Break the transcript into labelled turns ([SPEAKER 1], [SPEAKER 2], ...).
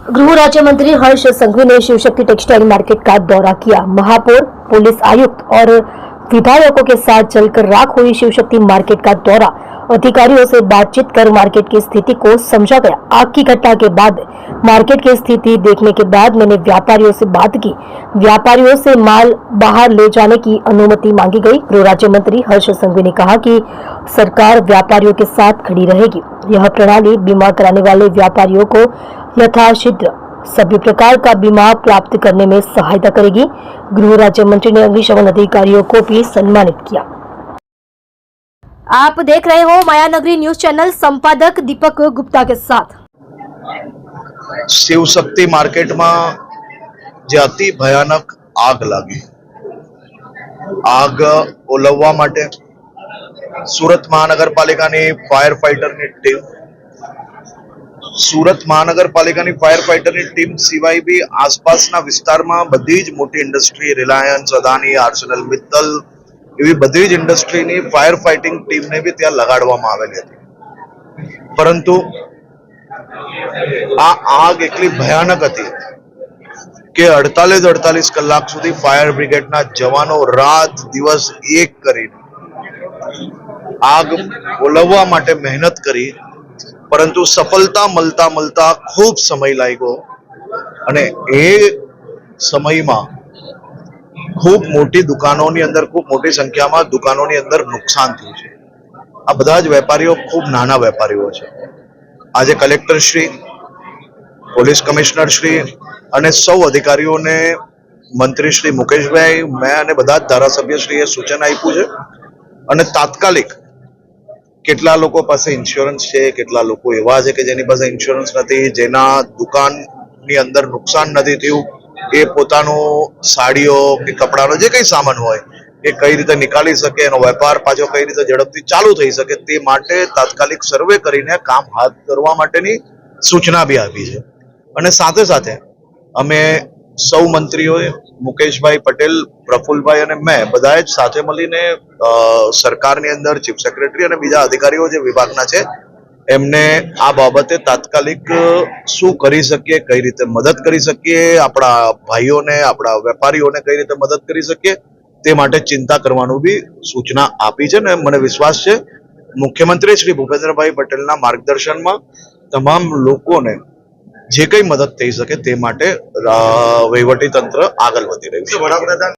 [SPEAKER 1] गृह राज्य मंत्री हर्ष संघवी ने शिवशक्ति टेक्सटाइल मार्केट का दौरा किया। महापौर, पुलिस आयुक्त और विधायकों के साथ जलकर राख हुई शिवशक्ति मार्केट का दौरा। अधिकारियों से बातचीत कर मार्केट की स्थिति को समझा गया। आग की घटना के बाद मार्केट की स्थिति देखने के बाद मैंने व्यापारियों से बात की। व्यापारियों से माल बाहर ले जाने की अनुमति मांगी गई। गृह राज्य मंत्री हर्ष संघवी ने कहा कि सरकार व्यापारियों के साथ खड़ी रहेगी। यह प्रणाली बीमा कराने वाले व्यापारियों को यथाशीघ्र सभी प्रकार का बीमा प्राप्त करने में सहायता करेगी। गृह राज्य मंत्री ने अग्निशमन अधिकारियों को भी सम्मानित किया। आप देख रहे हो माया नगरी न्यूज चैनल, संपादक दीपक गुप्ता के साथ।
[SPEAKER 2] शिवशक्ति मार्केट में जे अति भयानक आग लगी, आग ओलववा माटे सूरत महानगरपालिकानी फायर फाइटरनी टीम, सूरत महानगरपालिकानी फायर फाइटरनी टीम सिवाय भी आसपासना विस्तारमा बधी ज मोटी इंडस्ट्री, रिलायंस, अदानी, आर्सेनल मित्तल एवी बधी ज इंडस्ट्रीनी फायर फाइटिंग टीमने भी त्यां लगाडवामां आवेली हती। परंतु आ आग એટલી ભયાનક હતી કે 48 કલાક સુધી ફાયર બ્રિગેડના જવાનો રાત દિવસ એક કરીને આગ ઓલવવા માટે મહેનત કરી, પરંતુ સફળતા મળતા ખૂબ સમય લાગ્યો અને એ સમયમાં ખૂબ મોટી દુકાનોની અંદર, ખૂબ મોટી સંખ્યામાં દુકાનોની અંદર નુકસાન થયું છે। આ બધા જ વેપારીઓ ખૂબ નાના વેપારીઓ છે। આજે collector Shri, police commissioner Shri અને સૌ અધિકારીઓને મંત્રી શ્રી મુકેશભાઈ, મેં અને બધા જ ધારાસભ્યશ્રીએ સૂચન આપ્યું છે અને તાત્કાલિક કેટલા લોકો પાસે ઇન્સ્યોરન્સ છે, કેટલા લોકો એવા છે કે જેની પાસે ઇન્સ્યોરન્સ નથી, જેના દુકાનની અંદર નુકસાન નથી થયું, એ પોતાનો સાડીઓ કે કપડાનો જે કંઈ સામાન હોય એ કઈ રીતે નીકાળી શકે, એનો વેપાર પાછો કઈ રીતે ઝડપથી ચાલુ થઈ શકે તે માટે તાત્કાલિક સર્વે કરીને કામ હાથ ધરવા માટેની સૂચના બી આપી છે। અને સાથે સાથે અમે સૌ મંત્રીઓએ, મુકેશભાઈ પટેલ, પ્રફુલભાઈ અને મેં બધાએ જ સાથે મળીને સરકારની અંદર ચીફ સેક્રેટરી અને બીજા અધિકારીઓ જે વિભાગના છે એમને આ બાબતે તાત્કાલિક શું કરી શકીએ, કઈ રીતે મદદ કરી શકીએ, આપણા ભાઈઓને, આપણા વેપારીઓને કઈ રીતે મદદ કરી શકીએ તે માટે ચિંતા કરવાનું બી સૂચના આપી છે। ને મને વિશ્વાસ છે મુખ્યમંત્રી શ્રી ભૂપેન્દ્રભાઈ પટેલના માર્ગદર્શનમાં તમામ લોકોને જે કંઈ મદદ થઈ શકે તે માટે વહીવટી તંત્ર આગળ વધી રહ્યું છે। વડાપ્રધાન